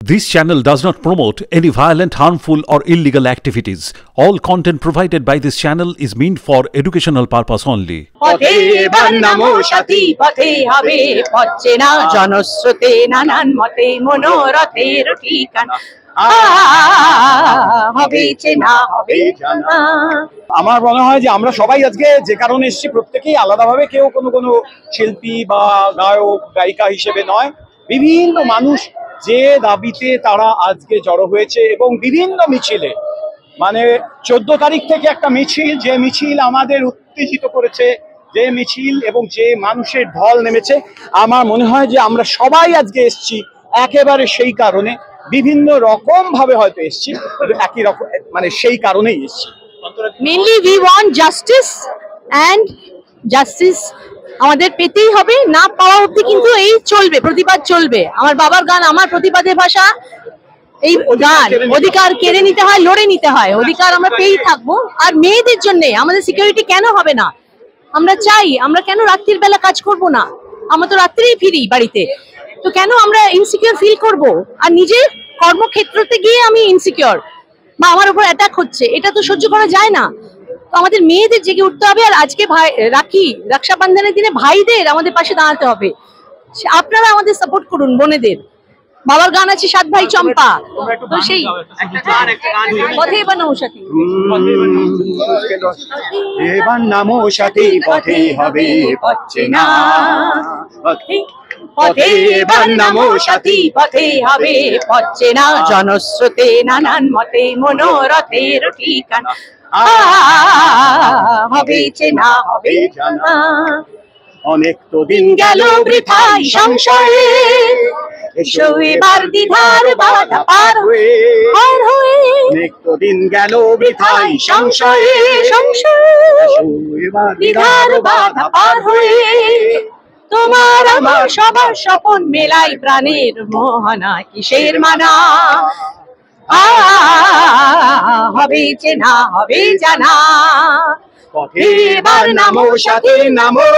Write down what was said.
This channel does not promote any violent, harmful, or illegal activities. All content provided by this channel is meant for educational purpose only. পথে এবার নামো সাথী পথে হবে পথে না জনস্রোতে নানান মতে মনোরথের ঠিকানা হবে চেনা হবে জানা। আমার মনে হয় যে আমরা সবাই আজকে যে কারণে এসেছি প্রত্যেকেই আলাদাভাবে, কেউ কোনো শিল্পী বা গায়ক গায়িকা হিসেবে নয়, বিভিন্ন মানুষ যে দাবিতে তারা আজকে জড়ো হয়েছে এবং বিভিন্ন মিছিলে, মানে 14 তারিখ থেকে একটা মিছিল, যে মিছিল আমাদের উত্তেজিত করেছে, যে মিছিল এবং যে মানুষের ঢল নেমেছে, আমার মনে হয় যে আমরা সবাই আজকে এসেছি একেবারে সেই কারণে, বিভিন্ন রকম ভাবে হয়তো এসেছি, একই রকম মানে সেই কারণেই এসেছি। Mainly we want justice and justice আমাদের পেতেই হবে, না পাওয়া অবধি কিন্তু এই চলবে, প্রতিবাদ চলবে। আমার বাবার গান আমার প্রতিবাদের ভাষা, এই গান অধিকার কেড়ে নিতে হয়, লড়ে নিতে হয়, অধিকার আমরা পেয়েই থাকবো। আর মেয়েদের জন্য আমাদের সিকিউরিটি কেন হবে না? আমরা চাই, আমরা কেন রাত্রির বেলা কাজ করব না? আমরা তো রাত্রেই ফিরি বাড়িতে, তো কেন আমরা ইনসিকিউর ফিল করব? আর নিজের কর্মক্ষেত্রতে গিয়ে আমি ইনসিকিউর বা আমার উপর অ্যাটাক হচ্ছে, এটা তো সহ্য করা যায় না। আমাদের মেয়েদের জেগে উঠতে হবে। আর আজকে ভাই রক্ষাবন্ধনের দিনে ভাইদের আমাদের পাশে দাঁড়াতে হবে। আপনারা আমাদের সাপোর্ট করুন বোনেদের। বাবার গান আছে 7 ভাই চম্পা, তো সেই পথে এবার নামো সাথী, এবার নামো সাথী পথে হবে পথে না, পথে এবার নামো সাথী পথে হবে পথে না জনস্রোতে নানান মতে মনোরথের ঠিকানা হবে চেনা হবে জানা। অনেক তো দিন গেল বৃথাই সংশয়ে, এসো এবার দ্বিধার বাধা পার হয়ে, অনেক তো দিন গেল বৃথাই সংশয়ে, এবার দ্বিধার বাধা পার হয়ে তোমার আমার সবার স্বপন মেলাই প্রাণের মোহনা কিসের মানা হবে চেনা হবে জানা। পথে এবার নামো সাথী নামো।